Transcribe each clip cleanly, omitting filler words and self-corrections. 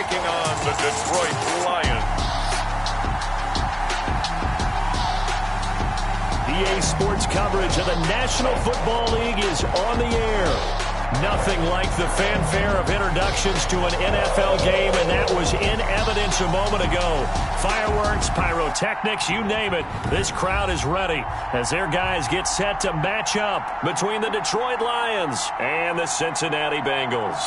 taking on the Detroit Lions. EA Sports coverage of the National Football League is on the air. Nothing like the fanfare of introductions to an NFL game, and that was in evidence a moment ago. Fireworks, pyrotechnics, you name it. This crowd is ready as their guys get set to match up between the Detroit Lions and the Cincinnati Bengals.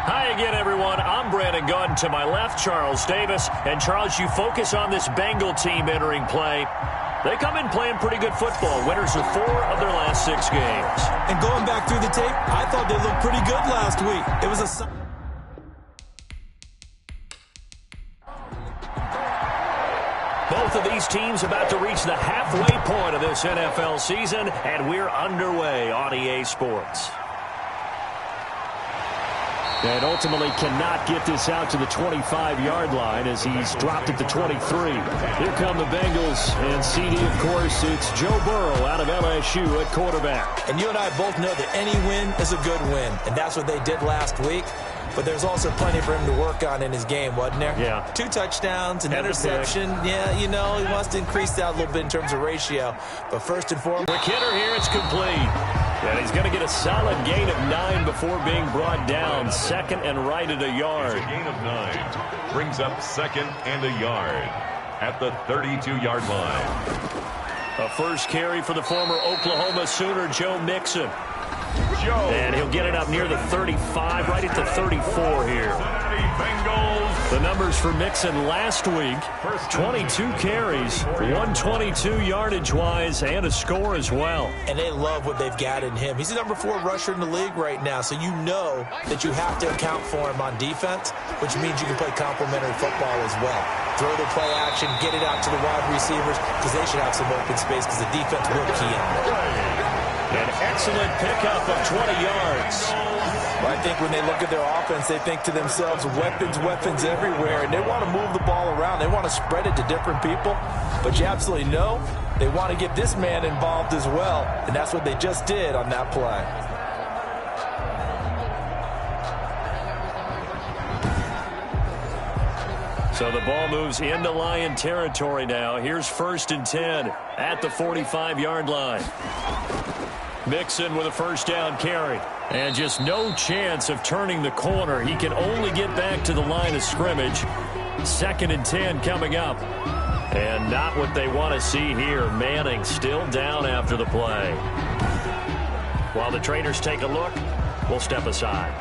Hi again, everyone. I'm Brandon Gunn. To my left, Charles Davis. And, Charles, you focus on this Bengal team entering play. They come in playing pretty good football. Winners of 4 of their last 6 games. And going back through the tape, I thought they looked pretty good last week. It was a... Both of these teams about to reach the halfway point of this NFL season, and we're underway on EA Sports. And ultimately cannot get this out to the 25-yard line as he's dropped at the 23. Here come the Bengals, and CD, of course, it's Joe Burrow out of LSU at quarterback. And you and I both know that any win is a good win, and that's what they did last week. But there's also plenty for him to work on in his game, wasn't there? Yeah. 2 touchdowns, an interception. Yeah, you know, he wants to increase that a little bit in terms of ratio. But first and foremost... Quick hitter here, it's complete. And he's going to get a solid gain of 9 before being brought down. Second and right at a yard. It's a gain of 9. Brings up second and a yard at the 32-yard line. A first carry for the former Oklahoma Sooner, Joe Mixon. And he'll get it up near the 35, right at the 34 here. The numbers for Mixon last week, 22 carries, 122 yardage-wise, and a score as well. And they love what they've got in him. He's the number 4 rusher in the league right now, so you know that you have to account for him on defense, which means you can play complementary football as well. Throw the play action, get it out to the wide receivers, because they should have some open space, because the defense will key on it. An excellent pickup of 20 yards. Well, I think when they look at their offense, they think to themselves, weapons, weapons everywhere, and they want to move the ball around. They want to spread it to different people, but you absolutely know they want to get this man involved as well, and that's what they just did on that play. So the ball moves into Lion territory now. Here's 1st and 10 at the 45-yard line. Mixon with a first down carry. And just no chance of turning the corner. He can only get back to the line of scrimmage. 2nd and 10 coming up. And not what they want to see here. Manning still down after the play. While the trainers take a look, we'll step aside.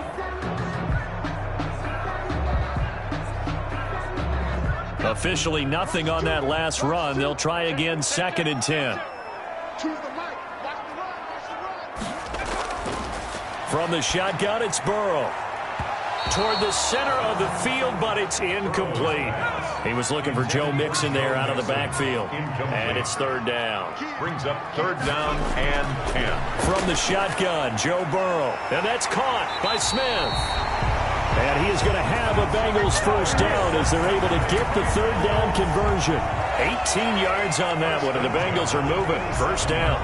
Officially nothing on that last run. They'll try again, 2nd and 10. From the shotgun, it's Burrow. Toward the center of the field, but it's incomplete. He was looking for Joe Mixon there out of the backfield. And it's 3rd down. Brings up 3rd down and 10. From the shotgun, Joe Burrow. And that's caught by Smith. And he is going to have a Bengals first down as they're able to get the 3rd down conversion. 18 yards on that one, and the Bengals are moving. First down.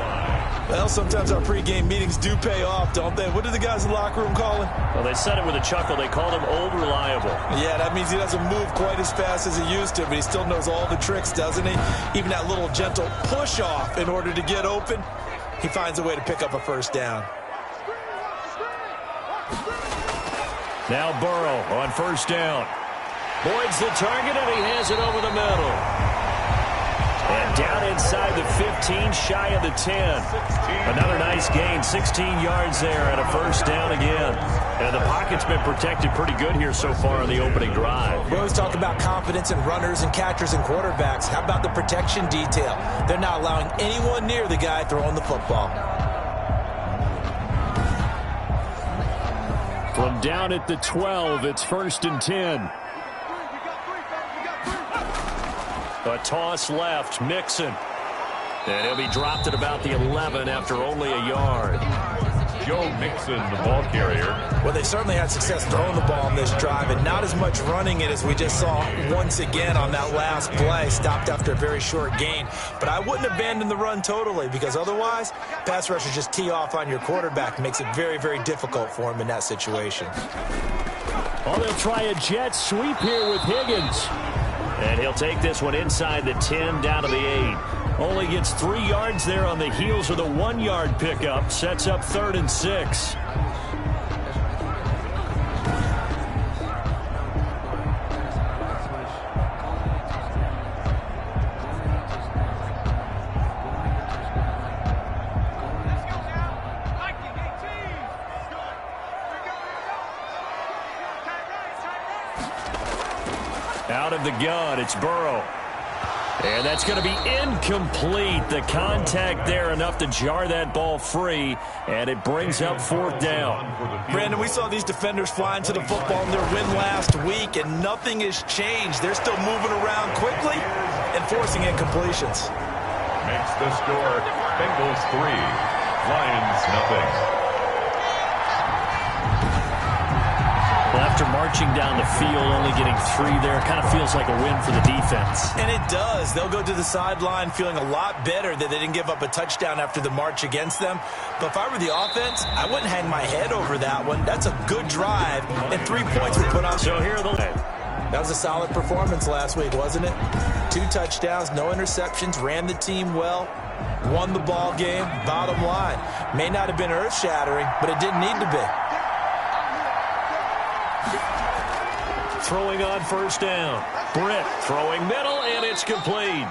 Well, sometimes our pregame meetings do pay off, don't they? What do the guys in the locker room call him? Well, they said it with a chuckle. They called him Old Reliable. Yeah, that means he doesn't move quite as fast as he used to, but he still knows all the tricks, doesn't he? Even that little gentle push-off in order to get open, he finds a way to pick up a first down. Now Burrow on first down. Boyd's the target, and he has it over the middle. And down inside the 15, shy of the 10. Another nice gain, 16 yards there, and a first down again. And the pocket's been protected pretty good here so far on the opening drive. We always talk about confidence in runners and catchers and quarterbacks. How about the protection detail? They're not allowing anyone near the guy throwing the football. From down at the 12, it's 1st and 10. A toss left, Mixon. And he'll be dropped at about the 11 after only a yard. Joe Mixon, the ball carrier. Well, they certainly had success throwing the ball on this drive and not as much running it as we just saw once again on that last play. Stopped after a very short gain. But I wouldn't abandon the run totally, because otherwise, pass rushers just tee off on your quarterback. Makes it very, very difficult for him in that situation. Oh, they'll try a jet sweep here with Higgins. And he'll take this one inside the 10 down to the 8. Only gets 3 yards there on the heels of the 1-yard pickup. Sets up 3rd and 6. Out of the gun, it's Burrow. And that's going to be incomplete. The contact there enough to jar that ball free, and it brings up 4th down. Brandon, we saw these defenders flying to the football in their win last week, and nothing has changed. They're still moving around quickly and forcing incompletions. Makes the score Bengals 3, Lions nothing. Well, after marching down the field, only getting 3 there, kind of feels like a win for the defense. And it does. They'll go to the sideline feeling a lot better that they didn't give up a touchdown after the march against them. But if I were the offense, I wouldn't hang my head over that one. That's a good drive, and 3 points were put on. So here are the... That was a solid performance last week, wasn't it? 2 touchdowns, no interceptions, ran the team well, won the ball game. Bottom line, may not have been earth-shattering, but it didn't need to be. Throwing on 1st down. Britt throwing middle, and it's complete.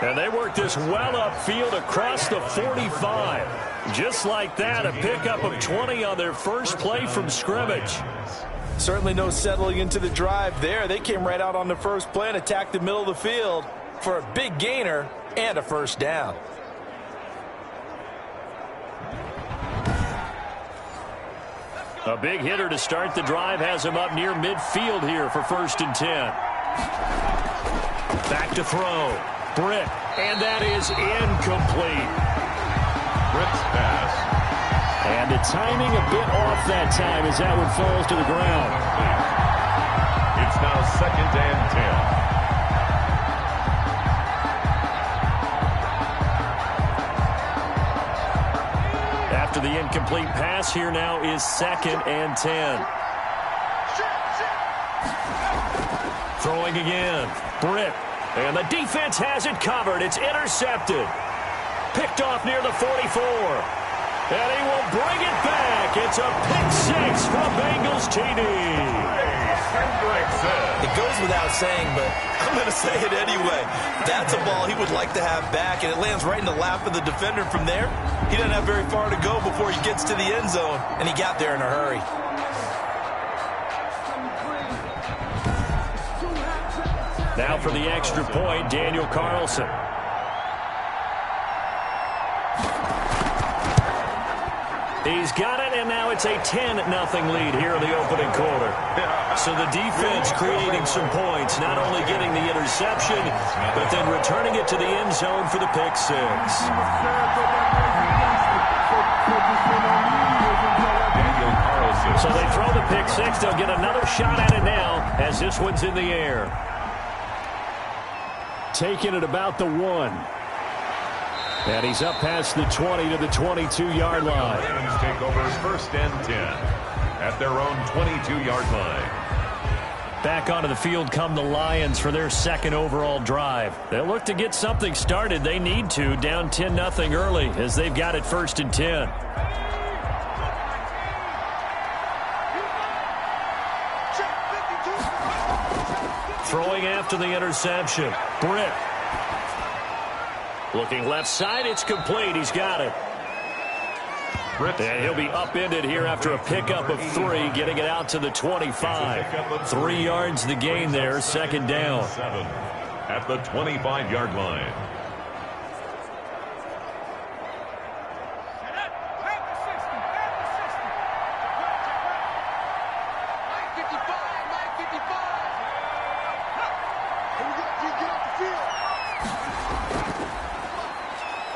And they work this well upfield across the 45. Just like that, a pickup of 20 on their first play from scrimmage. Certainly no settling into the drive there. They came right out on the first play and attacked the middle of the field for a big gainer and a 1st down. A big hitter to start the drive has him up near midfield here for 1st and 10. Back to throw. Britt, and that is incomplete. Britt's pass. And the timing a bit off that time as that one falls to the ground. It's now 2nd and 10. After the incomplete pass, here now is 2nd and 10. Throwing again. Britt. And the defense has it covered. It's intercepted. Picked off near the 44. And he will bring it back. It's a pick 6 from Bengals TD. It goes without saying, but I'm going to say it anyway. That's a ball he would like to have back, and it lands right in the lap of the defender from there. He doesn't have very far to go before he gets to the end zone, and he got there in a hurry. Now for the extra point, Daniel Carlson. He's got it, and now it's a 10-0 lead here in the opening quarter. So the defense creating some points, not only getting the interception, but then returning it to the end zone for the pick 6. So they throw the pick 6. They'll get another shot at it now as this one's in the air. Taking it about the 1. And he's up past the 20 to the 22-yard line. Lions take over 1st and 10 at their own 22-yard line. Back onto the field come the Lions for their 2nd overall drive. They'll look to get something started. They need to, down 10-0 early as they've got it 1st and 10. Throwing after the interception. Britt. Looking left side, it's complete. He's got it. And he'll be upended here after a pickup of 3, getting it out to the 25. 3 yards the gain there, 2nd down. At the 25-yard line.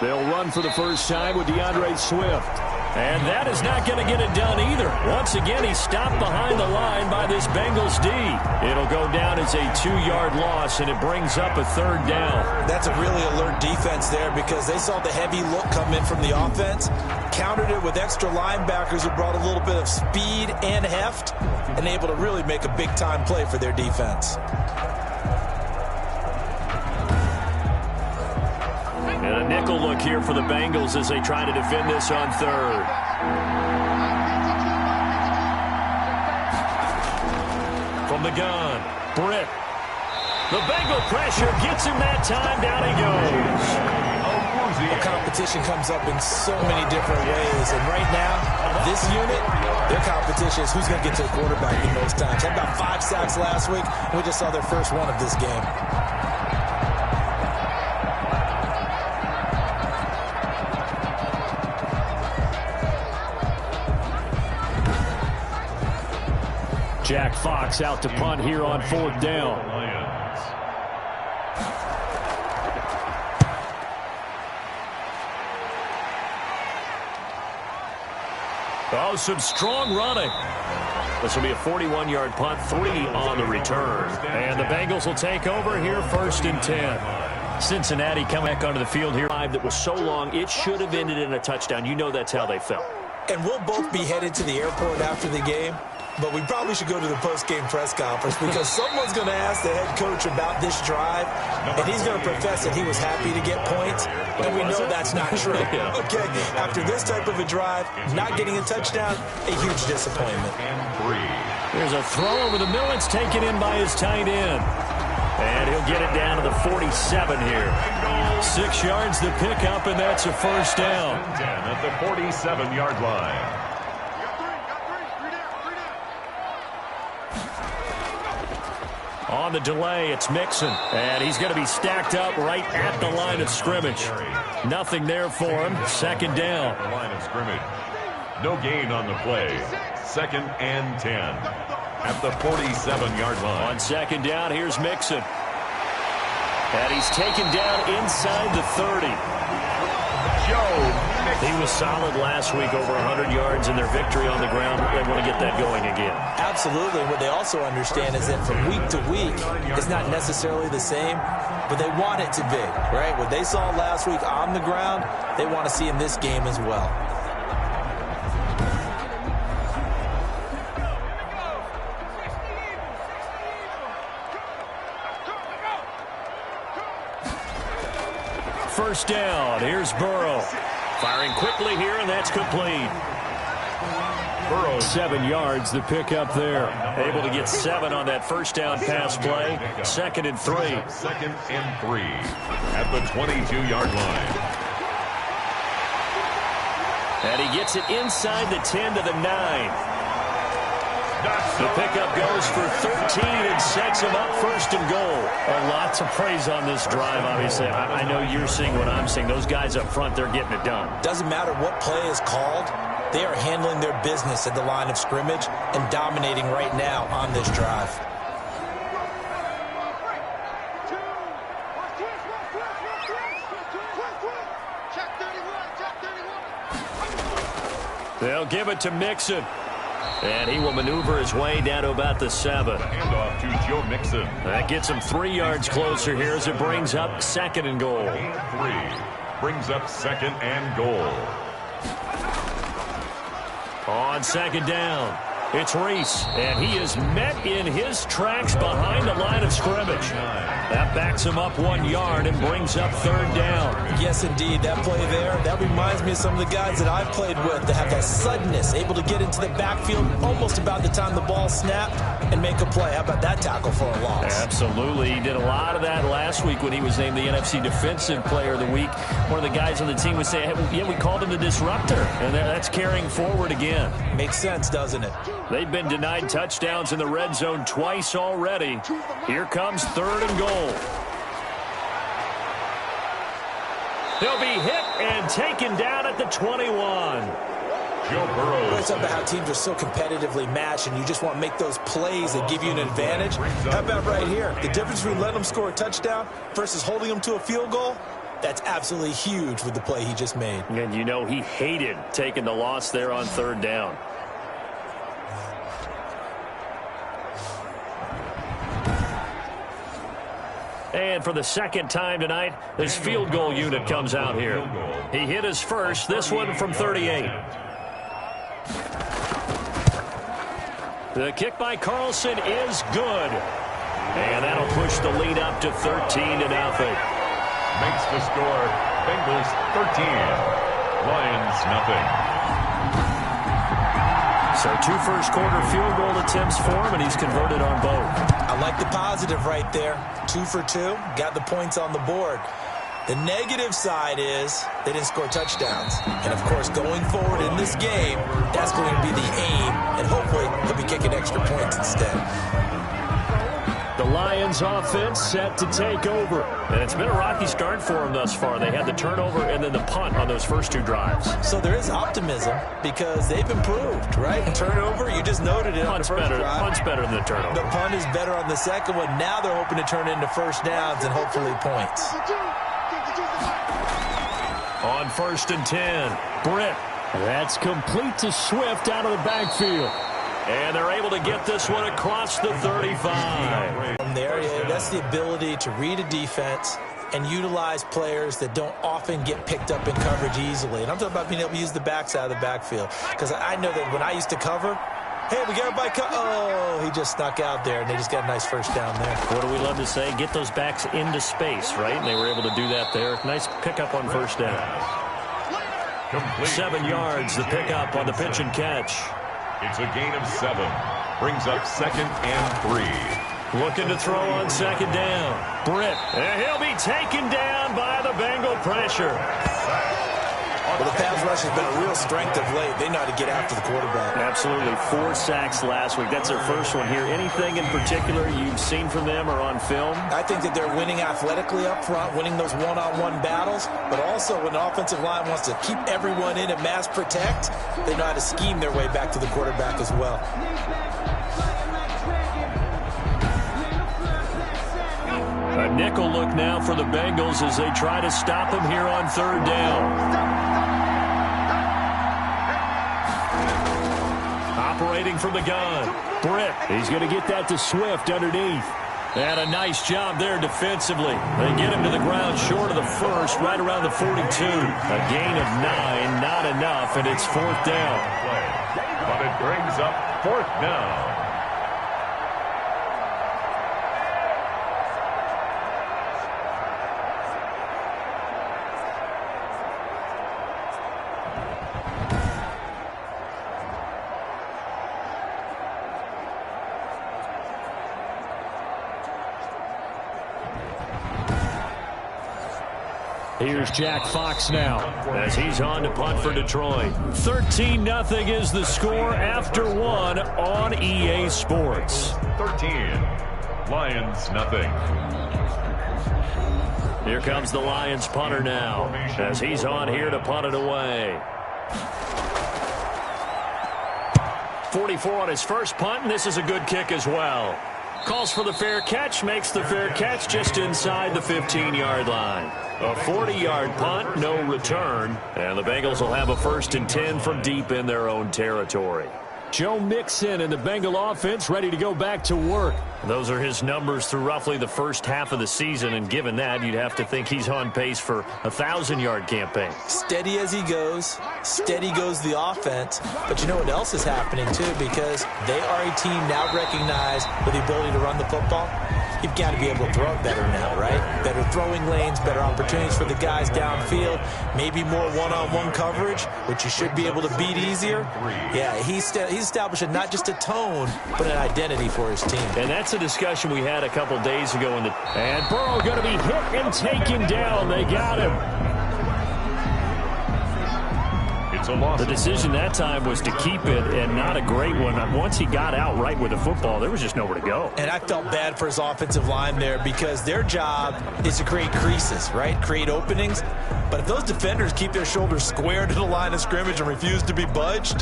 They'll run for the first time with DeAndre Swift. And that is not going to get it done either. Once again, he's stopped behind the line by this Bengals D. It'll go down as a 2-yard loss, and it brings up a third down. That's a really alert defense there because they saw the heavy look come in from the offense, countered it with extra linebackers who brought a little bit of speed and heft, and able to really make a big-time play for their defense. And a nickel look here for the Bengals as they try to defend this on third. From the gun, Britt. The Bengal pressure gets him that time. Down he goes. The competition comes up in so many different ways. And right now, this unit, their competition is who's going to get to the quarterback the most times. Had about 5 sacks last week, and we just saw their first one of this game. Jack Fox out to punt here on 4th down. Oh, some strong running. This will be a 41-yard punt, 3 on the return. And the Bengals will take over here, 1st and 10. Cincinnati coming back onto the field here. That was so long, it should have ended in a touchdown. You know that's how they felt. And we'll both be headed to the airport after the game. But we probably should go to the post-game press conference because someone's going to ask the head coach about this drive, and he's going to profess that he was happy to get points, and we know that's not true. Okay, after this type of a drive, not getting a touchdown, a huge disappointment. There's a throw over the middle. It's taken in by his tight end. And he'll get it down to the 47 here. 6 yards to pick up, and that's a first down. 10 at the 47-yard line. On the delay, it's Mixon. And he's going to be stacked up right at the line of scrimmage. Nothing there for him. 2nd down. The line of scrimmage. No gain on the play. 2nd and 10 at the 47-yard line. On 2nd down, here's Mixon. And he's taken down inside the 30. He was solid last week, over 100 yards in their victory on the ground. They want to get that going again. Absolutely. What they also understand is that from week to week, it's not necessarily the same, but they want it to be, right? What they saw last week on the ground, they want to see in this game as well. First down. Here's Burrow. Firing quickly here, and that's complete. Burrow, 7 yards, the pickup there. Able to get 7 on that first down pass play. 2nd and 3. 2nd and 3 at the 22-yard line. And he gets it inside the 10 to the 9. The pickup goes for 13 and sets him up 1st and goal. Lots of praise on this drive, obviously. I know you're seeing what I'm seeing. Those guys up front, they're getting it done. Doesn't matter what play is called. They are handling their business at the line of scrimmage and dominating right now on this drive. They'll give it to Mixon. And he will maneuver his way down to about the 7. Handoff to Joe Mixon. That gets him 3 yards closer here as it brings up 2nd and goal. 3 brings up 2nd and goal. On 2nd down, it's Reese, and he is met in his tracks behind the line of scrimmage. That backs him up 1 yard and brings up 3rd down. Yes, indeed. That play there, that reminds me of some of the guys that I've played with that have that suddenness, able to get into the backfield almost about the time the ball snapped and make a play. How about that tackle for a loss? Absolutely. He did a lot of that last week when he was named the NFC Defensive Player of the Week. One of the guys on the team would say, hey, yeah, we called him the disruptor, and that's carrying forward again. Makes sense, doesn't it? They've been denied touchdowns in the red zone twice already. Here comes 3rd and goal. They'll be hit and taken down at the 21. Joe Burrow. It's about how teams are so competitively matched, and you just want to make those plays that give you an advantage. How about right here? The difference between letting them score a touchdown versus holding them to a field goal? That's absolutely huge with the play he just made. And you know he hated taking the loss there on third down. And for the second time tonight, this field goal unit comes out here. He hit his first, this one from 38. The kick by Carlson is good. And that'll push the lead up to 13-0. Makes the score Bengals 13, Lions nothing. So 2 first-quarter field goal attempts for him, and he's converted on both. I like the positive right there. 2 for 2, got the points on the board. The negative side is they didn't score touchdowns. And, of course, going forward in this game, that's going to be the aim, and hopefully he'll be kicking extra points instead. The Lions offense set to take over. And it's been a rocky start for them thus far. They had the turnover and then the punt on those first 2 drives. So there is optimism because they've improved, right? Turnover, you just noted it on the first drive. Punt's better than the turnover. The punt is better on the second one. Now they're hoping to turn into first downs and hopefully points. On 1st and 10, Britt. That's complete to Swift out of the backfield. And they're able to get this one across the 35. From there, that's the ability to read a defense and utilize players that don't often get picked up in coverage easily. And I'm talking about being able to use the backs out of the backfield. Because I know that when I used to cover, hey, we got everybody oh, he just snuck out there, and they just got a nice first down there. What do we love to say? Get those backs into space, right? And they were able to do that there. Nice pickup on first down. 7 yards, the pickup on the pitch and catch. It's a gain of 7. Brings up 2nd and 3. Looking to throw on 2nd down. Britt. And he'll be taken down by the Bengal pressure. Well, the pass rush has been a real strength of late. They know how to get after the quarterback. Absolutely. 4 sacks last week. That's their first one here. Anything in particular you've seen from them or on film? I think that they're winning athletically up front, winning those one-on-one battles, but also when the offensive line wants to keep everyone in and mass protect, they know how to scheme their way back to the quarterback as well. A nickel look now for the Bengals as they try to stop him here on 3rd down. Operating from the gun. Britt. He's going to get that to Swift underneath. And a nice job there defensively. They get him to the ground short of the first, right around the 42. A gain of 9, not enough, and it's 4th down. But it brings up 4th down. Here's Jack Fox now as he's on to punt for Detroit. 13-0 is the score after 1 on EA Sports. 13, Lions nothing. Here comes the Lions punter now as he's on here to punt it away. 44 on his first punt, and this is a good kick as well. Calls for the fair catch, makes the fair catch just inside the 15-yard line. A 40-yard punt, no return, and the Bengals will have a 1st and 10 from deep in their own territory. Joe Mixon and the Bengal offense ready to go back to work. Those are his numbers through roughly the first half of the season, and given that, you'd have to think he's on pace for a 1,000-yard campaign. Steady as he goes, steady goes the offense, but you know what else is happening, too, because they are a team now recognized with the ability to run the football. You've got to be able to throw it better now, right? Better throwing lanes, better opportunities for the guys downfield, maybe more one-on-one coverage, which you should be able to beat easier. Yeah, he's establishing not just a tone, but an identity for his team. And that's a discussion we had a couple days ago. And Burrow going to be hit and taken down. They got him. The decision that time was to keep it, and not a great one. Once he got out right with the football, there was just nowhere to go. And I felt bad for his offensive line there because their job is to create creases, right? Create openings. But if those defenders keep their shoulders square to the line of scrimmage and refuse to be budged,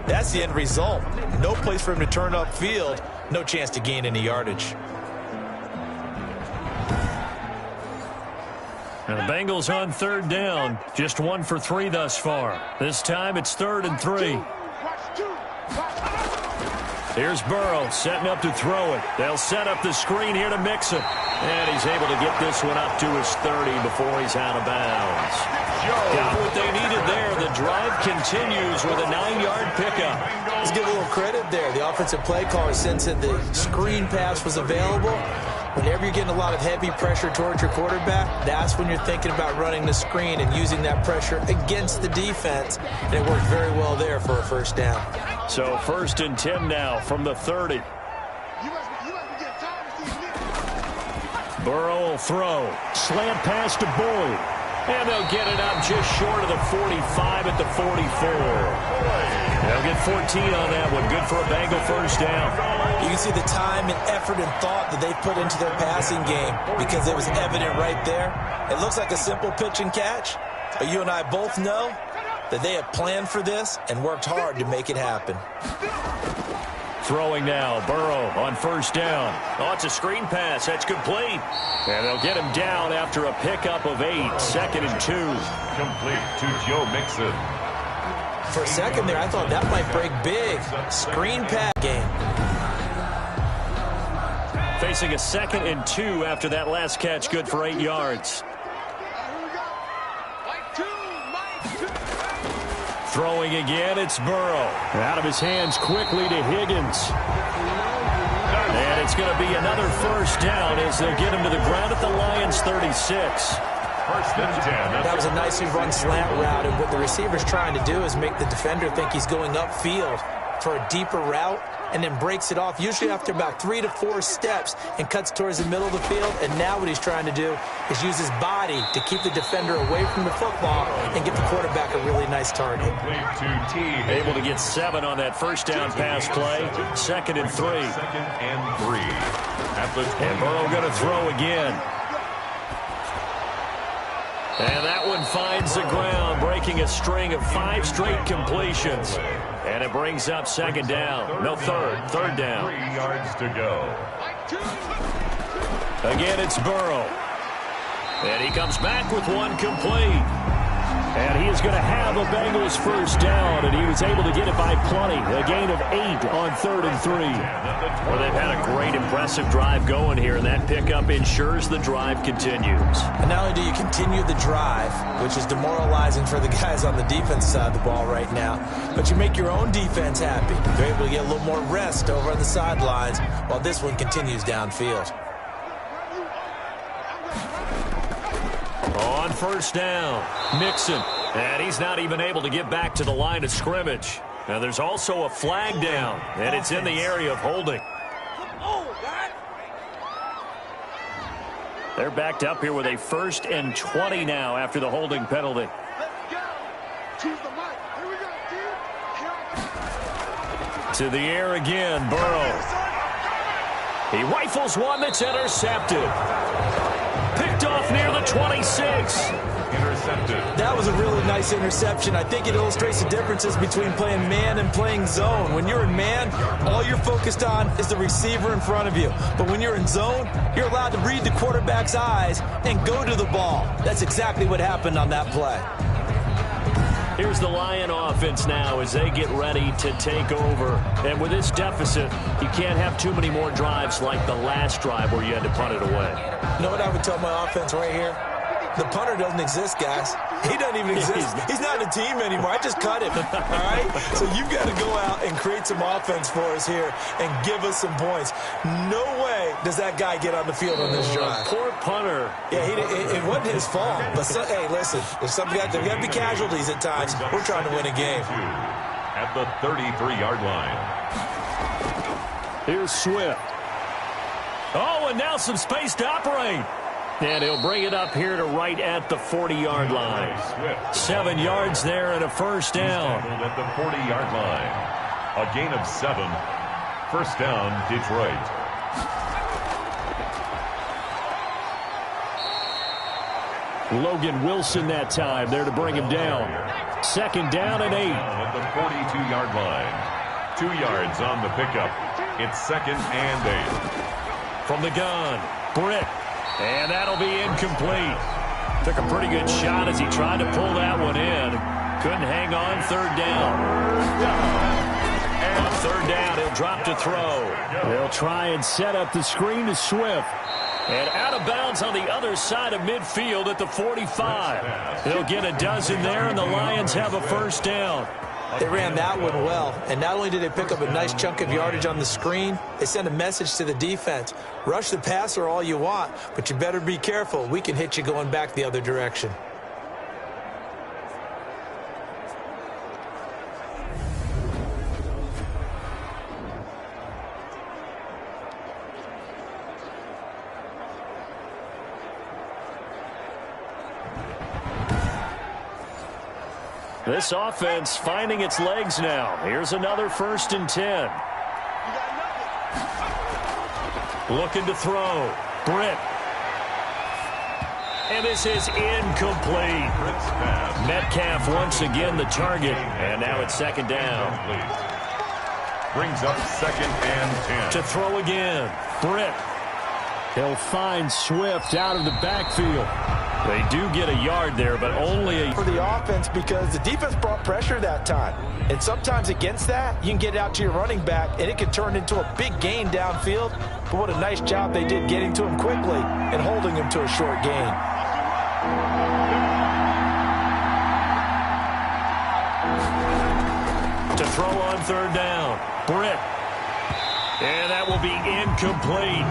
that's the end result. No place for him to turn upfield, no chance to gain any yardage. And the Bengals on third down. Just 1 for 3 thus far. This time it's 3rd and 3. Here's Burrow setting up to throw it. They'll set up the screen here to Mixon. And he's able to get this one up to his 30 before he's out of bounds. Got what they needed there. The drive continues with a 9-yard pickup. Let's give a little credit there. The offensive play caller sensed that the screen pass was available. Whenever you're getting a lot of heavy pressure towards your quarterback, that's when you're thinking about running the screen and using that pressure against the defense. And it worked very well there for a first down. So 1st and 10 now from the 30. Burrow will throw. Slant pass to Boyd. And they'll get it up just short of the 45 at the 44. They'll get 14 on that one. Good for a Bengal first down. You can see the time and effort and thought that they put into their passing game because it was evident right there. It looks like a simple pitch and catch, but you and I both know that they have planned for this and worked hard to make it happen. Throwing now, Burrow on first down. Oh, it's a screen pass. That's complete. And they'll get him down after a pickup of 8. 2nd and 2. Complete to Joe Mixon. For a second there, I thought that might break big. Screen pass game. Facing a 2nd and 2 after that last catch. Good for 8 yards. Throwing again, it's Burrow. Out of his hands quickly to Higgins. And it's going to be another first down as they'll get him to the ground at the Lions' 36. 1st and 10. That was a nicely run slant route, and what the receiver's trying to do is make the defender think he's going upfield for a deeper route and then breaks it off, usually after about 3 to 4 steps, and cuts towards the middle of the field. And now what he's trying to do is use his body to keep the defender away from the football and get the quarterback a really nice target. Able to get 7 on that first down pass play. 2nd and 3. 2nd and 3. And Burrow going to throw again. And that one finds the ground, breaking a string of 5 straight completions. And it brings up 2nd down. No, 3rd down. 3 yards to go. Again, it's Burrow. And he comes back with 1 complete. And he is going to have a Bengals first down, and he was able to get it by plenty. A gain of 8 on 3rd and 3. Well, they've had a great, impressive drive going here, and that pickup ensures the drive continues. And not only do you continue the drive, which is demoralizing for the guys on the defense side of the ball right now, but you make your own defense happy. They're able to get a little more rest over on the sidelines while this one continues downfield. On first down, Mixon. And he's not even able to get back to the line of scrimmage. Now there's also a flag down, and it's in the area of holding. They're backed up here with a 1st and 20 now after the holding penalty. To the air again, Burrow. He rifles one that's intercepted. Picked off near the 26. Intercepted. That was a really nice interception. I think it illustrates the differences between playing man and playing zone. When you're in man, all you're focused on is the receiver in front of you. But when you're in zone, you're allowed to read the quarterback's eyes and go to the ball. That's exactly what happened on that play. Here's the Lion offense now as they get ready to take over. And with this deficit, you can't have too many more drives like the last drive where you had to punt it away. You know what I would tell my offense right here? The punter doesn't exist, guys. He doesn't even exist. He's not a team anymore. I just cut him, all right? So you've got to go out and create some offense for us here and give us some points. No way does that guy get on the field on this drive. Poor punter. Yeah, it wasn't his fault. But, hey, listen, there's got to be casualties at times. We're trying to win a game. At the 33-yard line. Here's Swift. Oh, and now some space to operate. And he'll bring it up here to right at the 40-yard line. 7 yards there and a first down. At the 40-yard line. A gain of 7. First down, Detroit. Logan Wilson that time there to bring him down. 2nd down and 8. At the 42-yard line. 2 yards on the pickup. It's 2nd and 8. From the gun, Britt. And that'll be incomplete. Took a pretty good shot as he tried to pull that one in. Couldn't hang on. Third down. On third down, he'll drop to throw. They'll try and set up the screen to Swift. And out of bounds on the other side of midfield at the 45. They'll get a dozen there, and the Lions have a first down. They ran that one well, and not only did they pick up a nice chunk of yardage on the screen, they sent a message to the defense. Rush the passer all you want, but you better be careful. We can hit you going back the other direction. This offense finding its legs now. Here's another 1st and 10. Looking to throw. Britt. And this is incomplete. Metcalf once again the target. And now it's 2nd down. Brings up 2nd and 10. To throw again. Britt. He'll find Swift out of the backfield. They do get a yard there, but only for the offense because the defense brought pressure that time. And sometimes against that, you can get it out to your running back, and it can turn into a big gain downfield. But what a nice job they did getting to him quickly and holding him to a short gain. To throw on 3rd down. Britt. And that will be incomplete.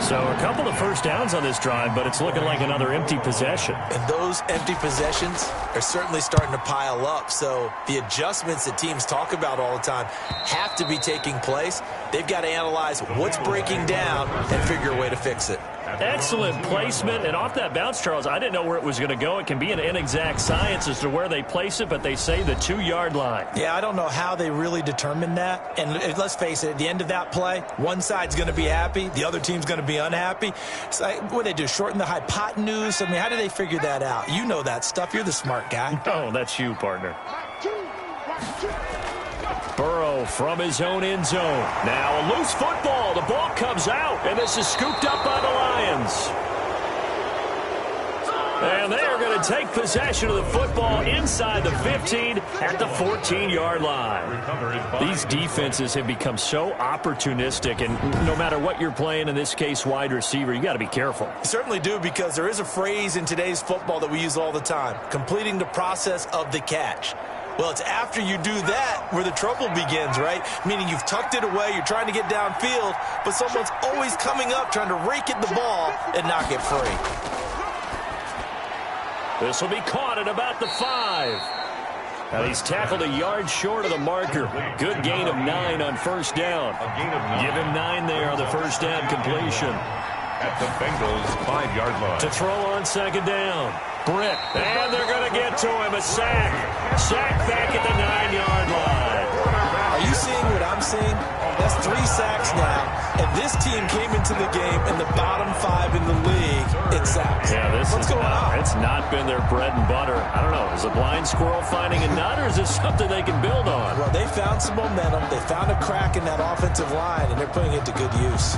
So a couple of first downs on this drive, but it's looking like another empty possession. And those empty possessions are certainly starting to pile up. So the adjustments that teams talk about all the time have to be taking place. They've got to analyze what's breaking down and figure a way to fix it. Excellent placement, and off that bounce, Charles, I didn't know where it was going to go. It can be an inexact science as to where they place it, but they say the 2-yard line. Yeah, I don't know how they really determined that. And let's face it, at the end of that play, one side's going to be happy, the other team's going to be unhappy. It's like, what do they do, shorten the hypotenuse? I mean, how do they figure that out? You know that stuff. You're the smart guy. Oh, that's you, partner. Burrow from his own end zone. Now a loose football. The ball comes out, and this is scooped up by the Lions. And they are going to take possession of the football inside the 15 at the 14-yard line. These defenses have become so opportunistic, and no matter what you're playing, in this case wide receiver, you got to be careful. You certainly do, because there is a phrase in today's football that we use all the time, completing the process of the catch. Well, it's after you do that where the trouble begins, right? Meaning you've tucked it away, you're trying to get downfield, but someone's always coming up trying to rake at the ball and knock it free. This will be caught at about the 5. Now he's tackled a yard short of the marker. Good gain of 9 on 1st down. Give him 9 there on the 1st down completion. At the Bengals' 5-yard line. To throw on 2nd down. Britt. And they're going to get to him. A sack. Sack back at the 9-yard line. Are you seeing what I'm seeing? That's 3 sacks now. And this team came into the game in the bottom 5 in the league in sacks. Yeah, What's going on? It's not been their bread and butter. I don't know. Is a blind squirrel finding a nut, or is this something they can build on? Well, they found some momentum. They found a crack in that offensive line, and they're putting it to good use.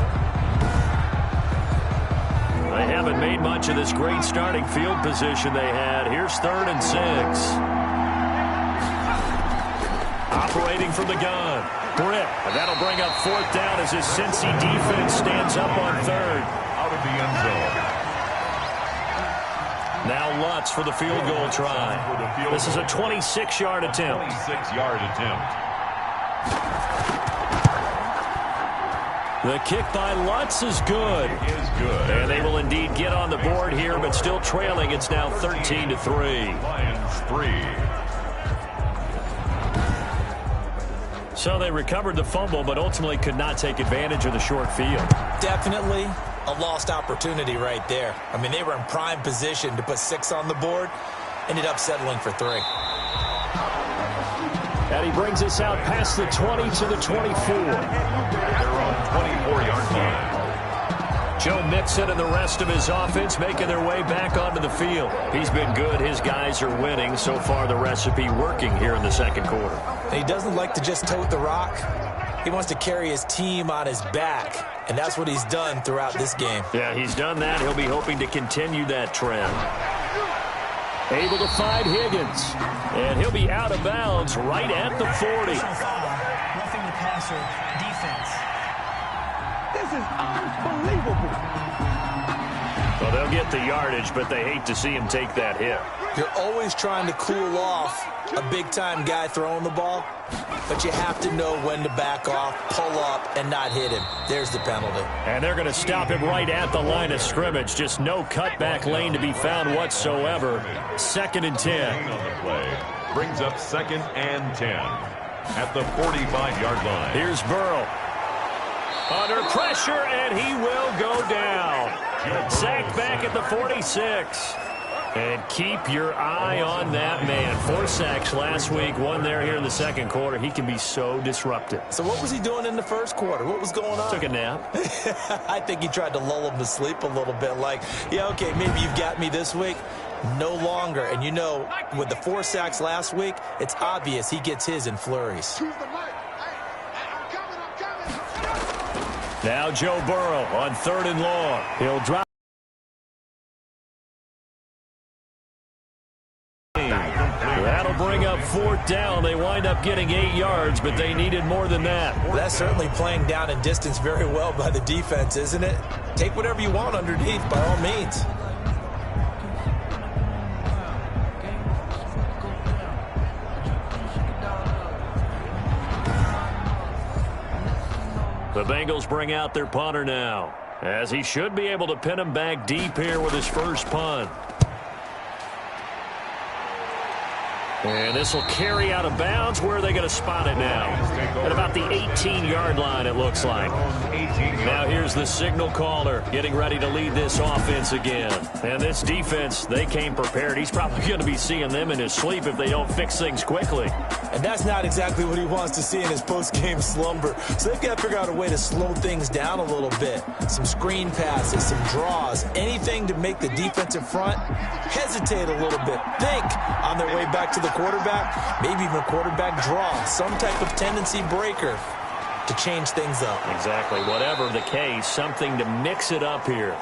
They haven't made much of this great starting field position they had. Here's 3rd and 6. Operating from the gun. Britt. And that'll bring up 4th down as his Cincy defense stands up on 3rd. Out of the end zone. Now Lutz for the field goal try. This is a 26-yard attempt. 26-yard attempt. The kick by Lutz is good. And they will indeed get on the board here, but still trailing. It's now 13-3. Lions 3. So they recovered the fumble, but ultimately could not take advantage of the short field. Definitely a lost opportunity right there. I mean, they were in prime position to put 6 on the board. Ended up settling for 3. And he brings us out past the 20 to the 24. They're on 24-yard line. Joe Mixon and the rest of his offense making their way back onto the field. He's been good. His guys are winning. So far, the recipe working here in the 2nd quarter. And he doesn't like to just tote the rock. He wants to carry his team on his back, and that's what he's done throughout this game. Yeah, he's done that. He'll be hoping to continue that trend. Able to find Higgins. And he'll be out of bounds right at the 40. Roughing the passer defense. This is unbelievable. Well, they'll get the yardage, but they hate to see him take that hit. You're always trying to cool off a big-time guy throwing the ball, but you have to know when to back off, pull up, and not hit him. There's the penalty. And they're going to stop him right at the line of scrimmage. Just no cutback lane to be found whatsoever. 2nd and 10. On the play brings up 2nd and 10 at the 45-yard line. Here's Burrow. Under pressure, and he will go down. Sacked back at the 46. And keep your eye on that man. 4 sacks last week, 1 there here in the 2nd quarter. He can be so disruptive. So what was he doing in the 1st quarter? What was going on? Took a nap. I think he tried to lull him to sleep a little bit. Like, yeah, okay, maybe you've got me this week. No longer. And you know, with the 4 sacks last week, it's obvious he gets his in flurries. Now Joe Burrow on 3rd and long. He'll drop. That'll bring up 4th down. They wind up getting 8 yards, but they needed more than that. Well, that's certainly playing down and distance very well by the defense, isn't it? Take whatever you want underneath, by all means. The Bengals bring out their punter now, as he should be able to pin him back deep here with his first punt. And this will carry out of bounds. Where are they going to spot it now? At about the 18-yard line, it looks like. Now here's the signal caller getting ready to lead this offense again. And this defense, they came prepared. He's probably going to be seeing them in his sleep if they don't fix things quickly. And that's not exactly what he wants to see in his post-game slumber. So they've got to figure out a way to slow things down a little bit. Some screen passes, some draws, anything to make the defensive front hesitate a little bit. Think on their way back to the quarterback, maybe even a quarterback draw, some type of tendency breaker to change things up. Exactly. Whatever the case, something to mix it up here.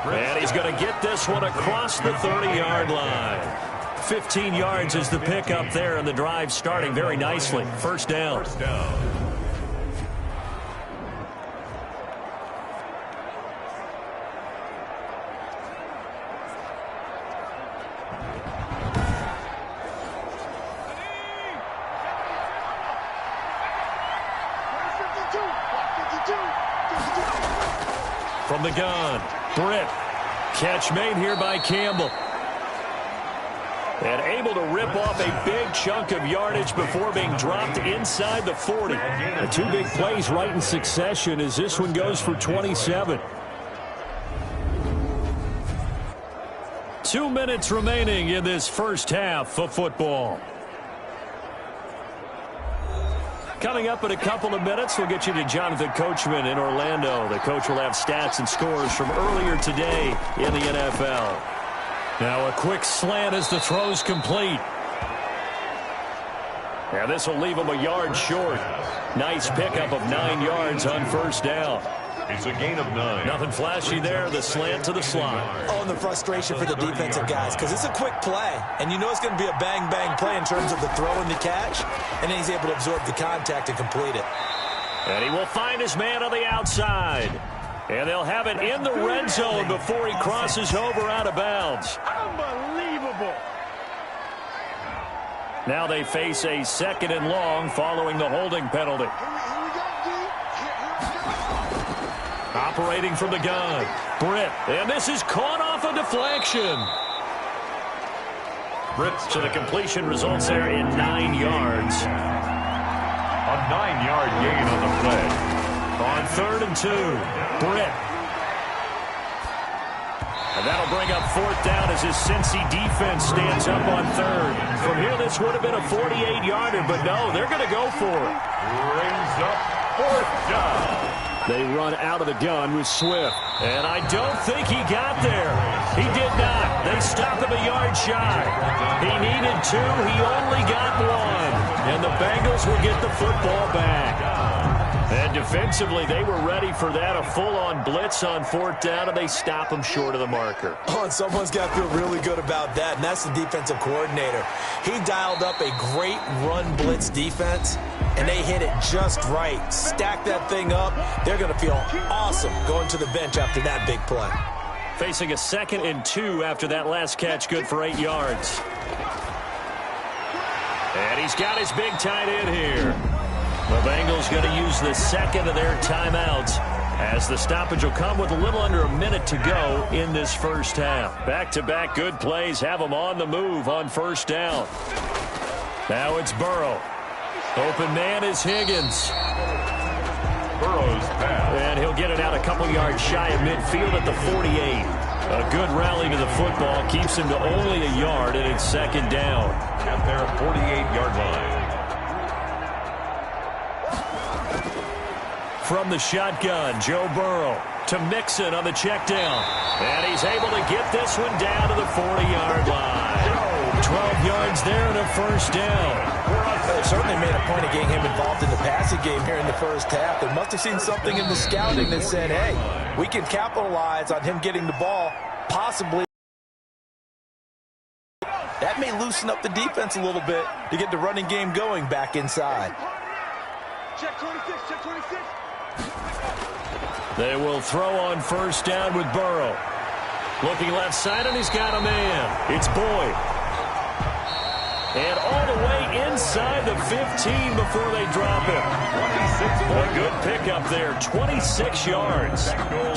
And he's going to get this one across the 30-yard line. 15 yards is the pickup there, and the drive starting very nicely. First down. From the gun, Britt. Catch made here by Campbell. And able to rip off a big chunk of yardage before being dropped inside the 40. The 2 big plays right in succession as this one goes for 27. 2 minutes remaining in this first half of football. Coming up in a couple of minutes, we'll get you to Jonathan Coachman in Orlando. The coach will have stats and scores from earlier today in the NFL. Now a quick slant as the throw's complete. Now this will leave him a yard short. Nice pickup of 9 yards on first down. It's a gain of 9. Nothing flashy there. The slant to the slot. Oh, and the frustration for the defensive guys, because it's a quick play, and you know it's going to be a bang-bang play in terms of the throw and the catch, and then he's able to absorb the contact and complete it. And he will find his man on the outside. And they'll have it in the red zone before he crosses over out of bounds. Unbelievable. Now they face a 2nd and long following the holding penalty. Operating from the gun, Britt. And this is caught off a deflection. Britt. So the completion results there in 9 yards. A 9-yard gain on the play. On 3rd and 2, Britt. And that'll bring up 4th down as his Cincy defense stands up on 3rd. From here, this would have been a 48-yarder, but no, they're going to go for it. Brings up 4th down. They run out of the gun with Swift. And I don't think he got there. He did not. They stopped him a yard shy. He needed 2. He only got 1. And the Bengals will get the football back. And defensively, they were ready for that, a full-on blitz on 4th down, and they stop them short of the marker. Oh, and someone's got to feel really good about that, and that's the defensive coordinator. He dialed up a great run blitz defense, and they hit it just right. Stack that thing up. They're going to feel awesome going to the bench after that big play. Facing a 2nd and 2 after that last catch, good for 8 yards. And he's got his big tight end here. The Bengals going to use the 2nd of their timeouts as the stoppage will come with a little under a minute to go in this first half. Back-to-back good plays have them on the move on 1st down. Now it's Burrow. Open man is Higgins. Burrow's pass. And he'll get it out a couple yards shy of midfield at the 48. A good rally to the football keeps him to only a yard, and it's 2nd down. At their 48-yard line. From the shotgun, Joe Burrow to Mixon on the check down. And he's able to get this one down to the 40-yard line. 12 yards there and a 1st down. They certainly made a point of getting him involved in the passing game here in the first half. They must have seen something in the scouting that said, hey, we can capitalize on him getting the ball, possibly. That may loosen up the defense a little bit to get the running game going back inside. Check 26, check 26. They will throw on 1st down with Burrow. Looking left side, and he's got a man. It's Boyd. And all the way inside the 15 before they drop him. A good pickup there, 26 yards.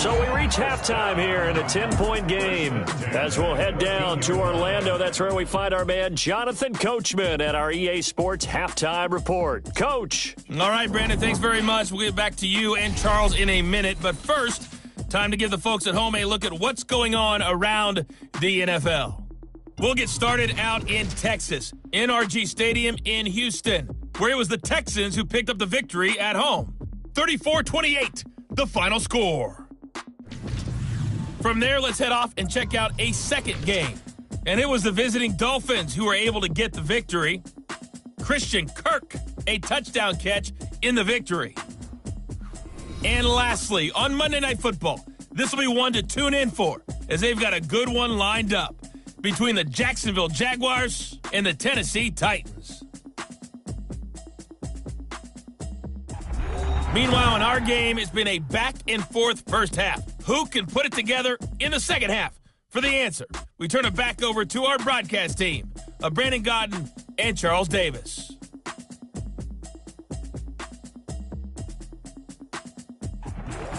So we reach halftime here in a 10-point game. As we'll head down to Orlando, that's where we find our man Jonathan Coachman at our EA Sports Halftime Report. Coach. All right, Brandon, thanks very much. We'll get back to you and Charles in a minute. But first, time to give the folks at home a look at what's going on around the NFL. We'll get started out in Texas, NRG Stadium in Houston, where it was the Texans who picked up the victory at home. 34-28, the final score. From there, let's head off and check out a second game. And it was the visiting Dolphins who were able to get the victory. Christian Kirk, a touchdown catch in the victory. And lastly, on Monday Night Football, this will be one to tune in for, as they've got a good one lined up between the Jacksonville Jaguars and the Tennessee Titans. Meanwhile, in our game, it's been a back-and-forth first half. Who can put it together in the second half? For the answer, we turn it back over to our broadcast team of Brandon Godden and Charles Davis.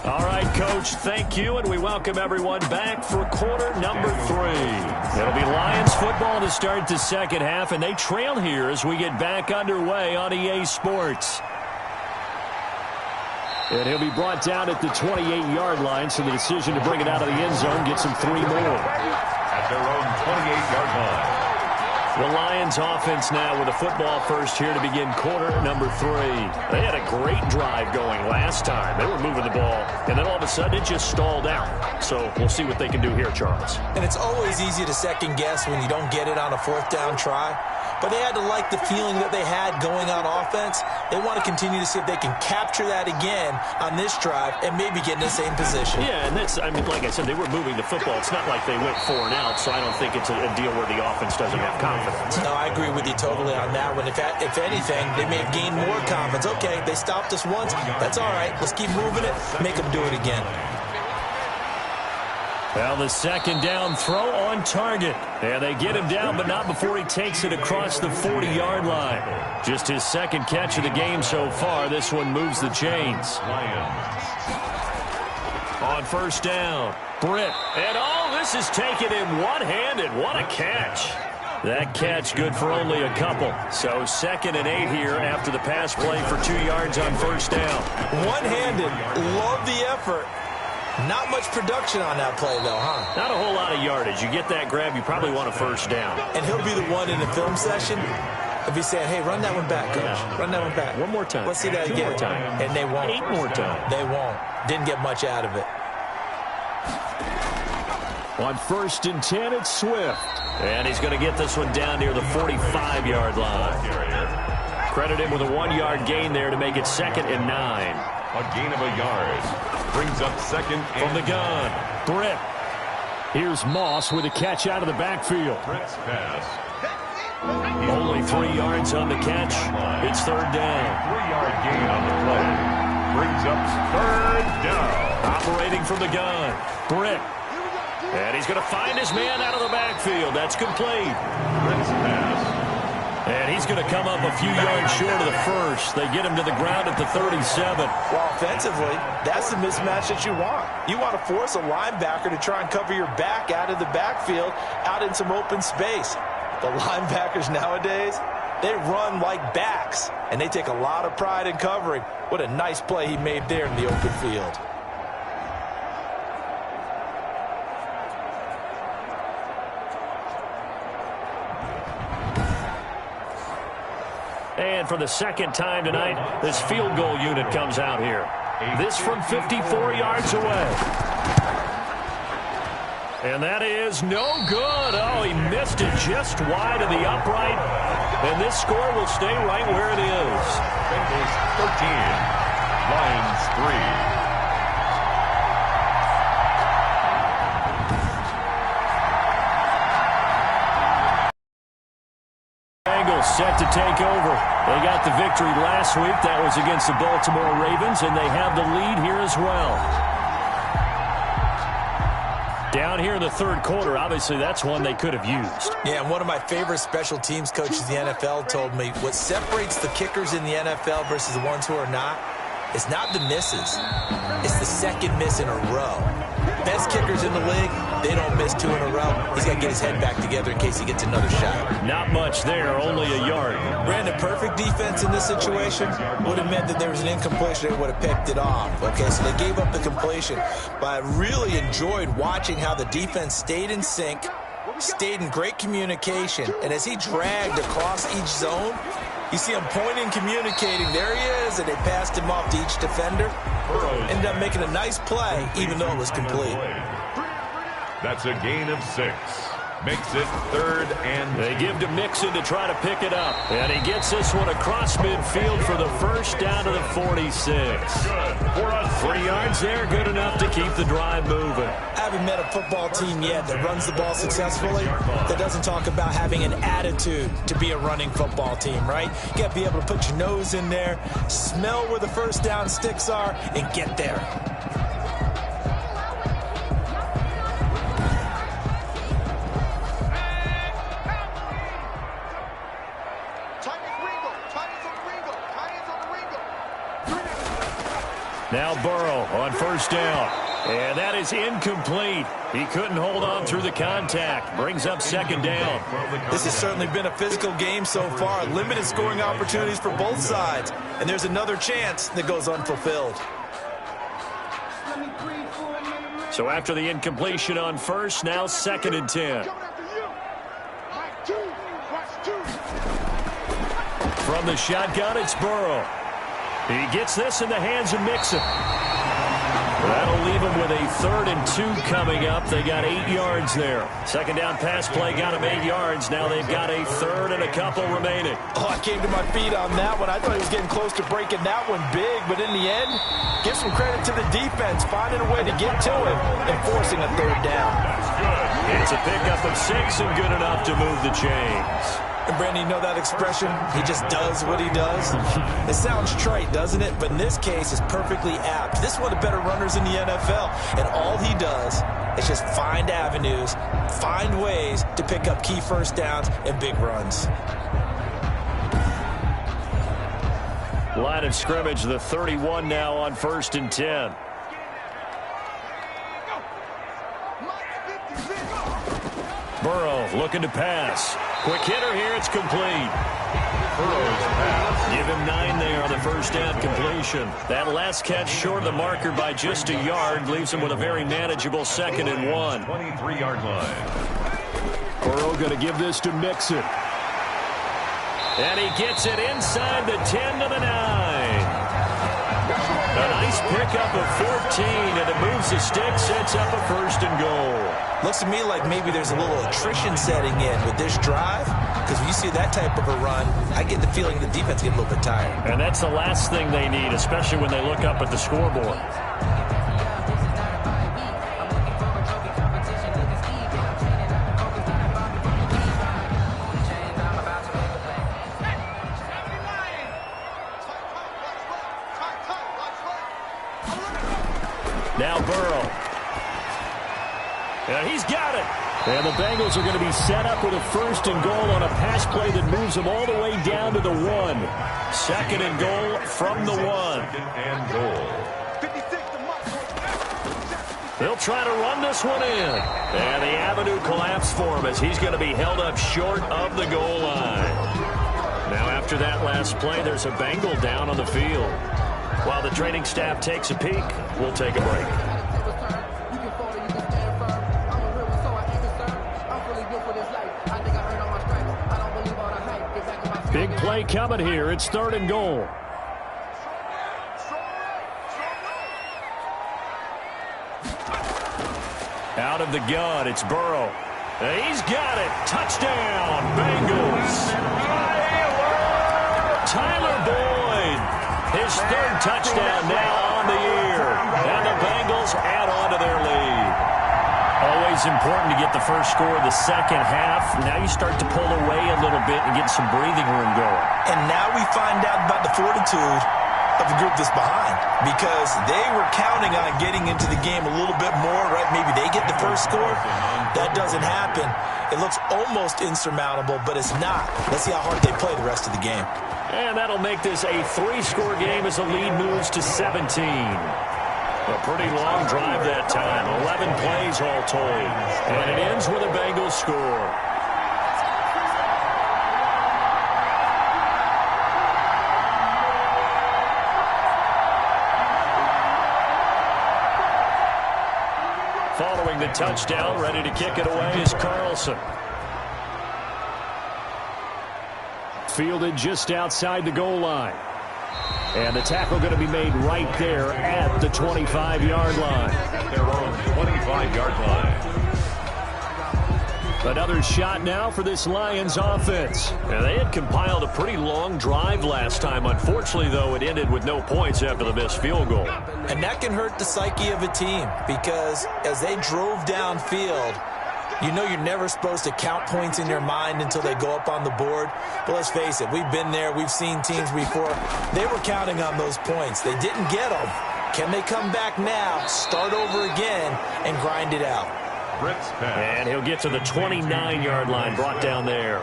All right, Coach, thank you, and we welcome everyone back for quarter number 3. It'll be Lions football to start the second half, and they trail here as we get back underway on EA Sports. And he'll be brought down at the 28-yard line, so the decision to bring it out of the end zone gets him 3 more. At their own 28-yard line. The Lions offense now with a football first here to begin quarter number 3. They had a great drive going last time. They were moving the ball, and then all of a sudden it just stalled out. So we'll see what they can do here, Charles. And it's always easy to second guess when you don't get it on a 4th down try. But they had to like the feeling that they had going on offense. They want to continue to see if they can capture that again on this drive and maybe get in the same position. Yeah, and that's, I mean, like I said, they were moving the football. It's not like they went 4 and out, so I don't think it's a deal where the offense doesn't have confidence. No, I agree with you totally on that one. If anything, they may have gained more confidence. Okay, they stopped us once. That's all right. Let's keep moving it. Make them do it again. Well, the second down throw on target. And they get him down, but not before he takes it across the 40-yard line. Just his second catch of the game so far. This one moves the chains. On first down, Britt. And this is taken in one-handed. What a catch. That catch good for only a couple. So 2nd and 8 here after the pass play for 2 yards on first down. One-handed. Love the effort. Not much production on that play, though, huh? Not a whole lot of yardage. You get that grab, you probably want a first down. And he'll be the one in the film session if he's saying, hey, run that one back, Coach. Yeah. Run that one back. One more time. Let's see that 2 again. more time. And they won't. 8 more times. They won't. Didn't get much out of it. On 1st and 10, it's Swift. And he's going to get this one down near the 45-yard line. Credit him with a 1-yard gain there to make it 2nd and 9. A gain of a yard. Brings up second and from the gun. Britt. Here's Moss with a catch out of the backfield. Britt's pass. Only 3 yards on the catch. It's third down. 3-yard gain on the play. Brings up third down. Operating from the gun. Britt. And he's going to find his man out of the backfield. That's complete. Britt's pass. And he's going to come up a few yards short of the first. They get him to the ground at the 37. Well, offensively, that's the mismatch that you want. You want to force a linebacker to try and cover your back out of the backfield, out in some open space. The linebackers nowadays, they run like backs, and they take a lot of pride in covering. What a nice play he made there in the open field. And for the second time tonight, this field goal unit comes out here. This from 54 yards away. And that is no good. Oh, he missed it just wide of the upright. And this score will stay right where it is. Bengals 13. Lions 3. Set to take over. They got the victory last week. That was against the Baltimore Ravens, and they have the lead here as well. Down here in the third quarter, obviously that's one they could have used. Yeah, and one of my favorite special teams coaches in the NFL told me what separates the kickers in the NFL versus the ones who are not is not the misses. It's the second miss in a row. Best kickers in the league, they don't miss 2 in a row. He's got to get his head back together in case he gets another shot. Not much there, only a yard. Brandon, perfect defense in this situation would have meant that there was an incompletion. They would have picked it off. Okay, so they gave up the completion. But I really enjoyed watching how the defense stayed in sync, stayed in great communication, and as he dragged across each zone, you see him pointing, communicating. There he is, and they passed him off to each defender. Ended up making a nice play, even though it was complete. That's a gain of 6. Makes it third and... They give to Mixon to try to pick it up. And he gets this one across midfield for the first down to the 46. 3 yards there, good enough to keep the drive moving. I haven't met a football team yet that runs the ball successfully that doesn't talk about having an attitude to be a running football team, right? You got to be able to put your nose in there, smell where the first down sticks are, and get there. Now Burrow on first down. And that is incomplete. He couldn't hold on through the contact. Brings up second down. This has certainly been a physical game so far. Limited scoring opportunities for both sides. And there's another chance that goes unfulfilled. So after the incompletion on first, now second and 10. From the shotgun, it's Burrow. He gets this in the hands of Mixon. That'll leave him with a 3rd and 2 coming up. They got 8 yards there. Second down pass play got him 8 yards. Now they've got a 3rd and a couple remaining. Oh, I came to my feet on that one. I thought he was getting close to breaking that one big, but in the end, give some credit to the defense, finding a way to get to him and forcing a 3rd down. It's a pickup of 6 and good enough to move the chains. And Brandon, you know that expression? He just does what he does. It sounds trite, doesn't it? But in this case, it's perfectly apt. This is one of the better runners in the NFL. And all he does is just find avenues, find ways to pick up key first downs and big runs. Line of scrimmage, the 31 now on 1st and 10. Burrow looking to pass. Quick hitter here, it's complete. Give him 9 there on the first down completion. That last catch short of the marker by just a yard leaves him with a very manageable 2nd and 1. 23-yard line. Burrow going to give this to Mixon. And he gets it inside the 10 to the 9. A nice pickup of 14, and it moves the stick, sets up a 1st and goal. Looks to me like maybe there's a little attrition setting in with this drive. because when you see that type of a run, I get the feeling the defense get a little bit tired. And that's the last thing they need, especially when they look up at the scoreboard. Now Burrow. And he's got it. And the Bengals are going to be set up with a 1st and goal on a pass play that moves them all the way down to the 1. 2nd and goal from the 1. 2nd and goal. They'll try to run this one in. And the avenue collapsed for him as he's going to be held up short of the goal line. Now after that last play, there's a Bengal down on the field. While the training staff takes a peek, we'll take a break. Big play coming here. It's 3rd and goal. Out of the gun, it's Burrow. He's got it. Touchdown, Bengals. Tyler Boyd. His 3rd touchdown now on the year. And the Bengals add on to their lead. Always important to get the first score of the second half. Now you start to pull away a little bit and get some breathing room going. And now we find out about the fortitude of the group that's behind, because they were counting on getting into the game a little bit more, right? Maybe they get the first score. That doesn't happen. It looks almost insurmountable, but it's not. Let's see how hard they play the rest of the game. And that'll make this a 3-score game as the lead moves to 17. A pretty long drive that time. 11 plays all told. And it ends with a Bengals score. Following the touchdown, ready to kick it away is Carlson. Fielded just outside the goal line. And the tackle going to be made right there at the 25-yard line. Their own 25-yard line. Another shot now for this Lions offense. Now, they had compiled a pretty long drive last time. Unfortunately, though, it ended with no points after the missed field goal. And that can hurt the psyche of a team, because as they drove downfield, you know you're never supposed to count points in your mind until they go up on the board. But let's face it, we've been there. We've seen teams before. They were counting on those points. They didn't get them. Can they come back now, start over again, and grind it out? And he'll get to the 29-yard line, brought down there.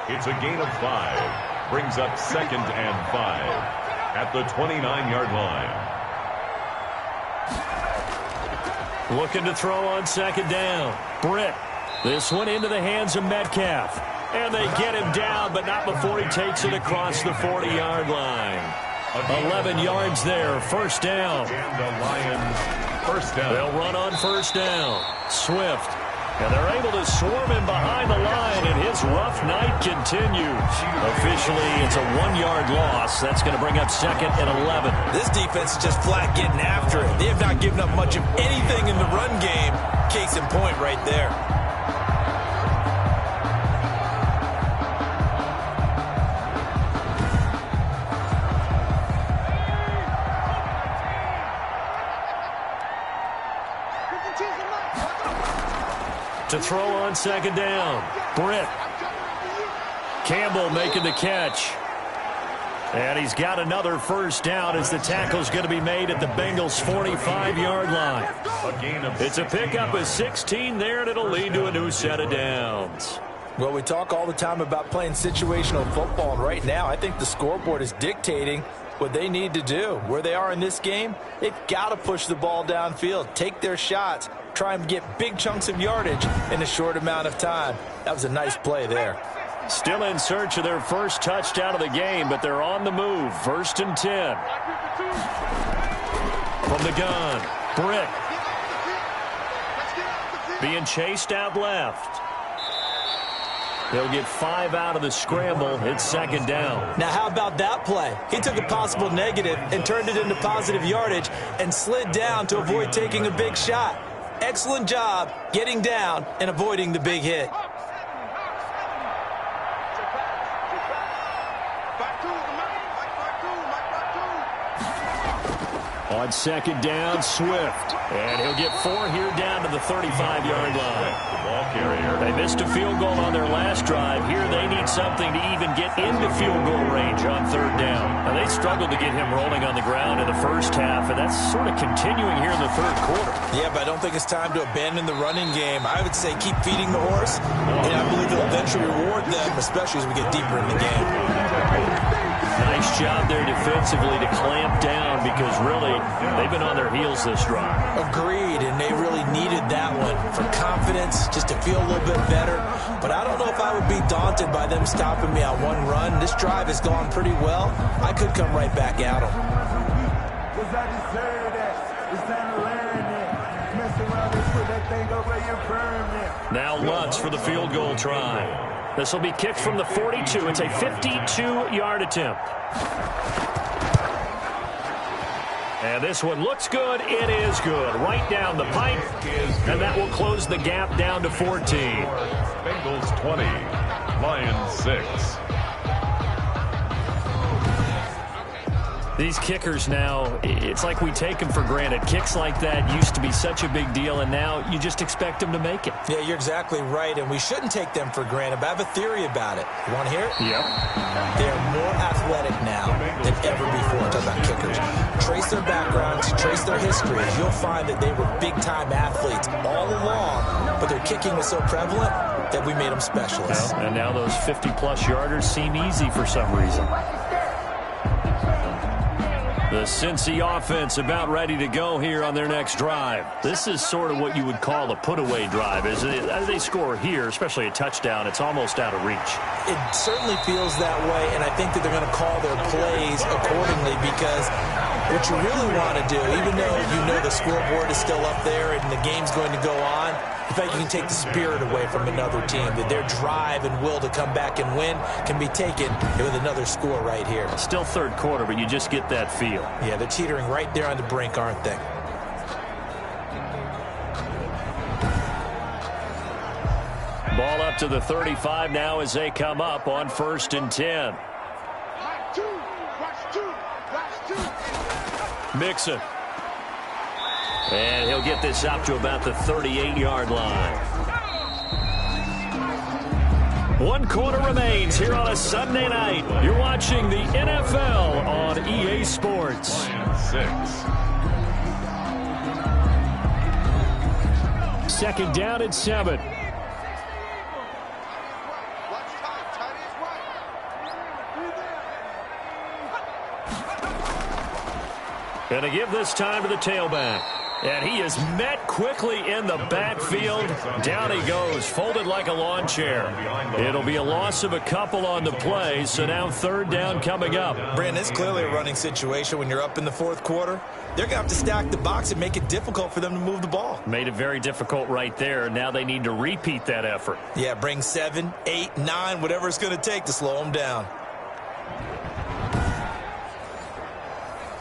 It's a gain of 5. Brings up 2nd and 5 at the 29-yard line. Looking to throw on 2nd down. Britt. This one into the hands of Metcalf. And they get him down, but not before he takes it across the 40-yard line. 11 yards there, 1st down. And the Lions, 1st down. They'll run on 1st down. Swift. And they're able to swarm him behind the line, and his rough night continues. Officially, it's a 1-yard loss. That's going to bring up 2nd and 11. This defense is just flat getting after it. They have not given up much of anything in the run game. Case in point right there. To throw on 2nd down. Britt. Campbell making the catch. And he's got another 1st down as the tackle's going to be made at the Bengals' 45-yard line. It's a pickup of 16 there, and it'll lead to a new set of downs. Well, we talk all the time about playing situational football, and right now I think the scoreboard is dictating what they need to do. Where they are in this game, they've got to push the ball downfield, take their shots, try and get big chunks of yardage in a short amount of time. That was a nice play there. Still in search of their first touchdown of the game, but they're on the move. 1st and 10. From the gun, Britt. Being chased out left. They'll get 5 out of the scramble. It's 2nd down. Now, how about that play? He took a possible negative and turned it into positive yardage and slid down to avoid taking a big shot. Excellent job getting down and avoiding the big hit. On second down, Swift. And he'll get 4 here down to the 35-yard line. The ball carrier. They missed a field goal on their last drive. Here they need something to even get into field goal range on third down. Now, they struggled to get him rolling on the ground in the first half, and that's sort of continuing here in the third quarter. Yeah, but I don't think it's time to abandon the running game. I would say keep feeding the horse, and I believe it'll eventually reward them, especially as we get deeper in the game. Nice job there defensively to clamp down because really they've been on their heels this drive. Agreed, and they really needed that one for confidence, just to feel a little bit better. But I don't know if I would be daunted by them stopping me on one run. This drive has gone pretty well. I could come right back at them. Now Lutz for the field goal try. This will be kicked from the 42. It's a 52-yard attempt. And this one looks good. It is good. Right down the pipe. And that will close the gap down to 14. Bengals 20, Lions 6. These kickers now, it's like we take them for granted. Kicks like that used to be such a big deal, and now you just expect them to make it. Yeah, you're exactly right, and we shouldn't take them for granted, but I have a theory about it. You want to hear it? Yep. They're more athletic now than ever before. Talk about kickers. Trace their backgrounds, trace their histories. You'll find that they were big-time athletes all along, but their kicking was so prevalent that we made them specialists. Well, and now those 50-plus yarders seem easy for some reason. The Cincy offense about ready to go here on their next drive. This is sort of what you would call a put-away drive. As they score here, especially a touchdown, it's almost out of reach. It certainly feels that way, and I think that they're going to call their plays accordingly because what you really want to do, even though you know the scoreboard is still up there and the game's going to go on, in fact, you can take the spirit away from another team, that their drive and will to come back and win can be taken with another score right here. Still third quarter, but you just get that feel. Yeah, they're teetering right there on the brink, aren't they? Ball up to the 35 now as they come up on 1st and 10. Mixon. And he'll get this out to about the 38-yard line. 1 quarter remains here on a Sunday night. You're watching the NFL on EA Sports. 6. Second down and 7. Going to give this time to the tailback. And he is met quickly in the backfield. Down he goes, folded like a lawn chair. It'll be a loss of a couple on the play, so now third down coming up. Brandon, it's clearly a running situation when you're up in the fourth quarter. They're going to have to stack the box and make it difficult for them to move the ball. Made it very difficult right there. Now they need to repeat that effort. Yeah, bring 7, 8, 9, whatever it's going to take to slow them down.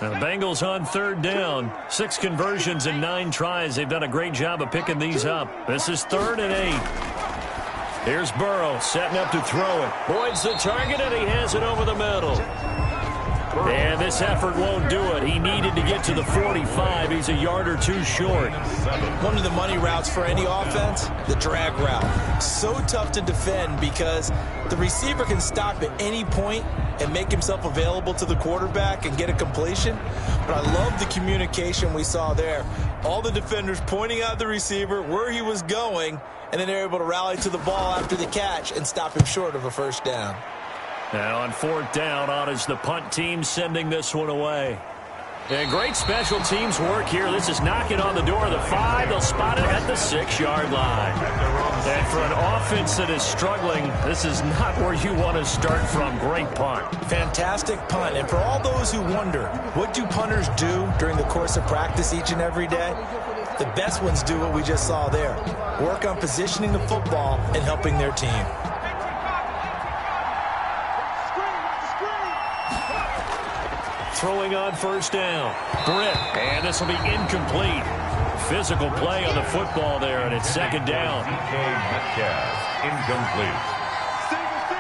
Now the Bengals on third down. 6 conversions and 9 tries. They've done a great job of picking these up. This is 3rd and 8. Here's Burrow setting up to throw it. Boyd's the target, and he has it over the middle. And this effort won't do it. He needed to get to the 45. He's a yard or 2 short. One of the money routes for any offense, the drag route. So tough to defend because the receiver can stop at any point and make himself available to the quarterback and get a completion. But I love the communication we saw there. All the defenders pointing out the receiver, where he was going, and then they're able to rally to the ball after the catch and stop him short of a first down. Now on 4th down, on is the punt team sending this one away. And great special teams work here. This is knocking on the door of the 5. They'll spot it at the 6-yard line. And for an offense that is struggling, this is not where you want to start from. Great punt. Fantastic punt. And for all those who wonder, what do punters do during the course of practice each and every day? The best ones do what we just saw there. Work on positioning the football and helping their team. Throwing on 1st down. Britt, and this will be incomplete. Physical play on the football there, and it's 2nd down. DK Metcalf, incomplete.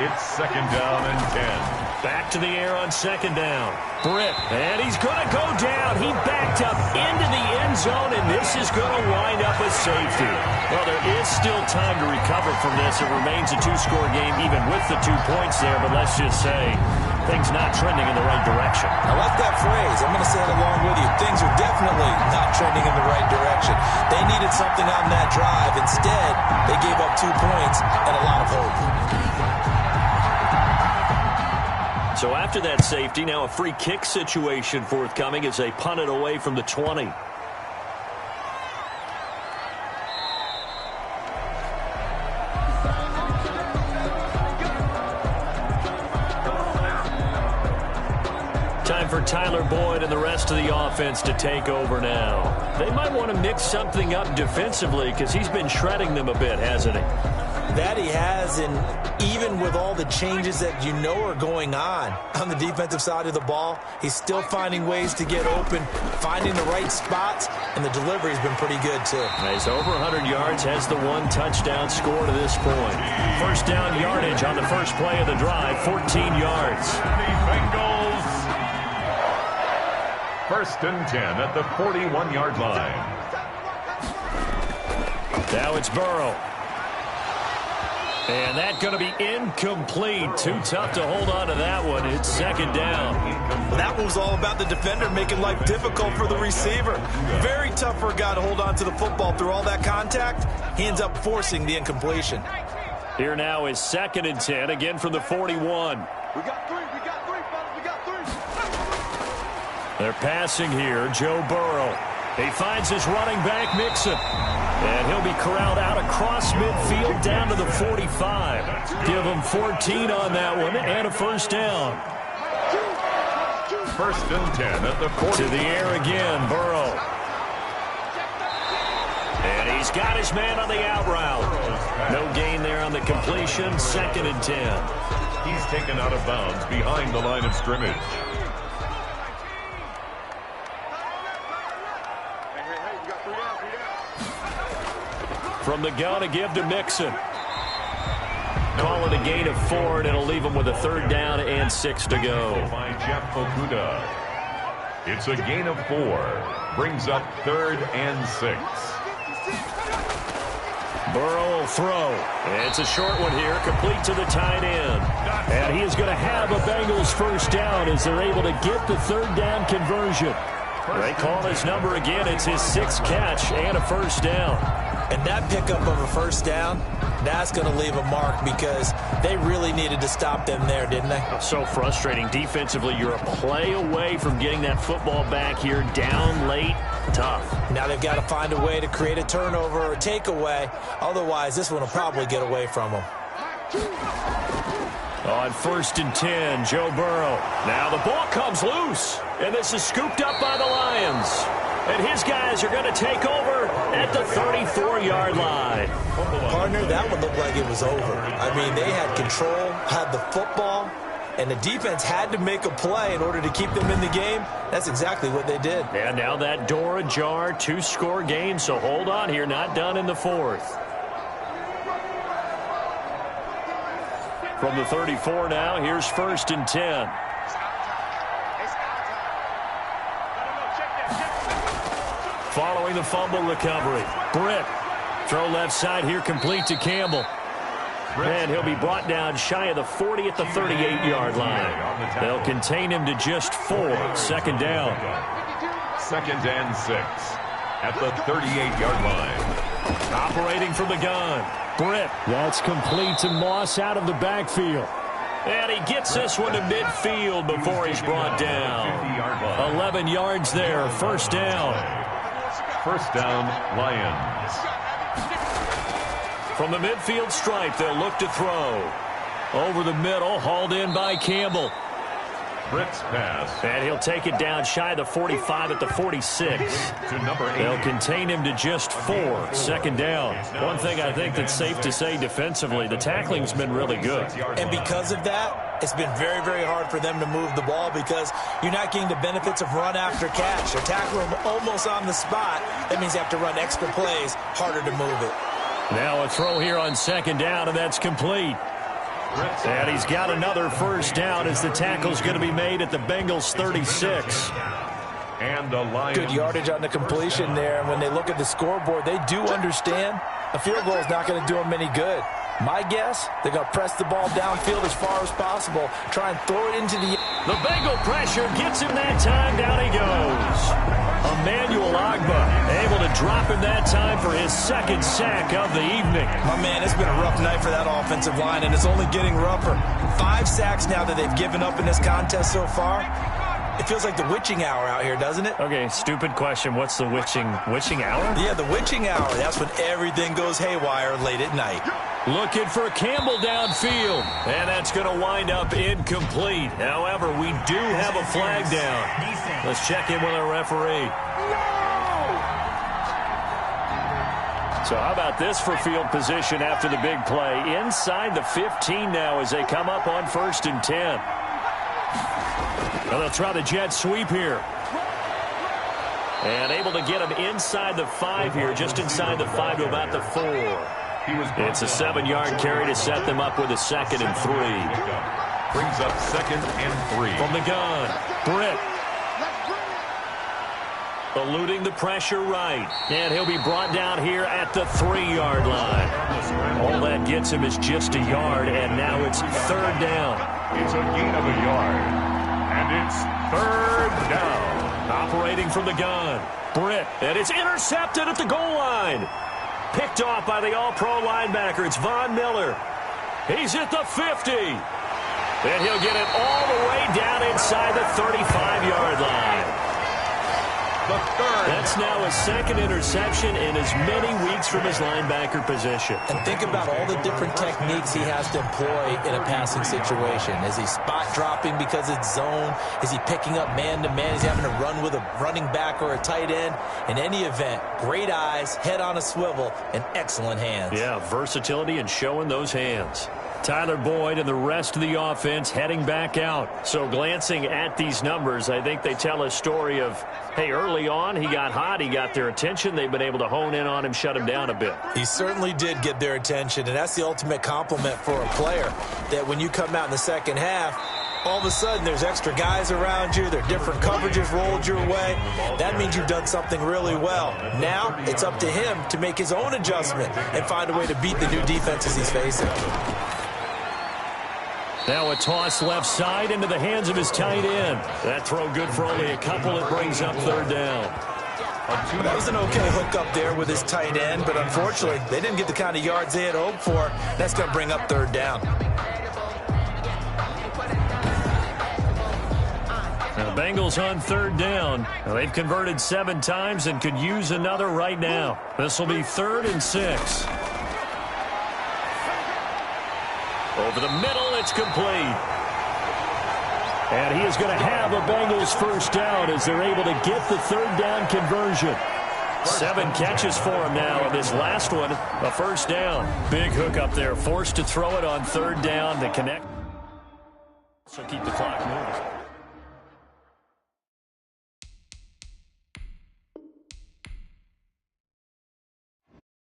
It's 2nd down and 10. Back to the air on second down. Britt, and he's going to go down. He backed up into the end zone, and this is going to wind up a safety. Well, there is still time to recover from this. It remains a two-score game even with the 2 points there, but let's just say things not trending in the right direction. I like that phrase. I'm going to say it along with you. Things are definitely not trending in the right direction. They needed something on that drive. Instead, they gave up 2 points and a lot of hope. So after that safety, now a free kick situation forthcoming as they punt it away from the 20. Time for Tyler Boyd and the rest of the offense to take over now. They might want to mix something up defensively because he's been shredding them a bit, hasn't he? That he has, and even with all the changes that you know are going on the defensive side of the ball, he's still finding ways to get open, finding the right spots, and the delivery's been pretty good, too. He's over 100 yards, has the 1 touchdown score to this point. First down yardage on the first play of the drive, 14 yards. The Bengals. First and 10 at the 41-yard line. Now it's Burrow. And that's going to be incomplete. Too tough to hold on to that one. It's second down. That was all about the defender making life difficult for the receiver. Very tough for a guy to hold on to the football through all that contact. He ends up forcing the incompletion. Here now is second and 10, again from the 41. We got three, fellas, we got three. They're passing here, Joe Burrow. He finds his running back, Mixon. And he'll be corralled out across midfield down to the 45. Give him 14 on that one and a first down. First and 10 at the 40. To the air again, Burrow. And he's got his man on the out route. No gain there on the completion. Second and 10. He's taken out of bounds behind the line of scrimmage. From the gun to give to Mixon. Call it a gain of 4, and it'll leave him with a third down and 6 to go. By Jeff Okuda. It's a gain of 4. Brings up third and 6. Burrow will throw. It's a short one here, complete to the tight end. And he is going to have a Bengals first down as they're able to get the third down conversion. They call his number again. It's his 6th catch and a first down. And that pickup of a first down, that's going to leave a mark because they really needed to stop them there, didn't they? So frustrating. Defensively, you're a play away from getting that football back here down late. Tough. Now they've got to find a way to create a turnover or a takeaway. Otherwise, this one will probably get away from them. On first and 10, Joe Burrow. Now the ball comes loose, and this is scooped up by the Lions. And his guys are going to take over at the 34-yard line. Partner, that one looked like it was over. I mean, they had control, had the football, and the defense had to make a play in order to keep them in the game. That's exactly what they did. And now that door ajar, 2-score game, so hold on here, not done in the 4th. From the 34 now, here's first and 10. Following the fumble recovery, Britt. Throw left side here, complete to Campbell. And he'll be brought down shy of the 40 at the 38-yard line. They'll contain him to just 4. Second down. Second and 6 at the 38-yard line. Operating from the gun, Britt. That's complete to Moss out of the backfield. And he gets this one to midfield before he's brought down. 11 yards there, first down. First down, Lions. From the midfield stripe, they'll look to throw. Over the middle, hauled in by Campbell. Britt's pass. And he'll take it down shy of the 45 at the 46. To number 8. They'll contain him to just 4. Second down. One thing I think that's safe to say defensively, the tackling's been really good. And because of that, it's been very, very hard for them to move the ball because you're not getting the benefits of run after catch. They're tackling them almost on the spot. That means you have to run extra plays, harder to move it. Now a throw here on second down, and that's complete. And he's got another first down as the tackle's going to be made at the Bengals 36. And the Lions. Good yardage on the completion there. And when they look at the scoreboard, they do understand a field goal is not going to do them any good. My guess, they're going to press the ball downfield as far as possible, try and throw it into the... The Bengal pressure gets him that time. Down he goes. Emmanuel Agba able to drop him that time for his second sack of the evening. My man, it's been a rough night for that offensive line, and it's only getting rougher. 5 sacks now that they've given up in this contest so far. It feels like the witching hour out here, doesn't it? Okay, stupid question. What's the witching hour? Yeah, the witching hour. That's when everything goes haywire late at night. Looking for Campbell downfield, and that's going to wind up incomplete. However, we do have a flag down. Let's check in with our referee. So how about this for field position after the big play? Inside the 15 now as they come up on 1st and 10. Well, they'll try the jet sweep here. And able to get him inside the 5 here, just inside the 5 to about the 4. It's a 7-yard carry to set them up with a 2nd and 3. Brings up 2nd and 3. From the gun, Britt. Eluding the pressure right. And he'll be brought down here at the 3-yard line. All that gets him is just a yard, and now it's 3rd down. It's a gain of a yard. And it's 3rd down. Operating from the gun, Britt. And it's intercepted at the goal line. Picked off by the all-pro linebacker. It's Von Miller. He's at the 50. And he'll get it all the way down inside the 35-yard line. The 3rd. That's now his 2nd interception in as many weeks from his linebacker position. And think about all the different techniques he has to employ in a passing situation. Is he spot dropping because it's zone? Is he picking up man-to-man? Is he having to run with a running back or a tight end? In any event, great eyes, head on a swivel, and excellent hands. Yeah, versatility and showing those hands. Tyler Boyd and the rest of the offense heading back out. So glancing at these numbers, I think they tell a story of, hey, early on he got hot, he got their attention, they've been able to hone in on him, shut him down a bit. He certainly did get their attention, and that's the ultimate compliment for a player, that when you come out in the second half, all of a sudden there's extra guys around you, there are different coverages rolled your way. That means you've done something really well. Now it's up to him to make his own adjustment and find a way to beat the new defenses he's facing. Now a toss left side into the hands of his tight end. That throw good for only a couple. It brings up 3rd down. That was an okay hook up there with his tight end, but unfortunately, they didn't get the kind of yards they had hoped for. That's going to bring up 3rd down. Now the Bengals on 3rd down. Now they've converted 7 times and could use another right now. This will be 3rd and 6. Over the middle, it's complete. And he is going to have a Bengals first down as they're able to get the 3rd down conversion. 7 catches for him now, and this last one, a first down. Big hook up there, forced to throw it on 3rd down to connect. So keep the clock moving.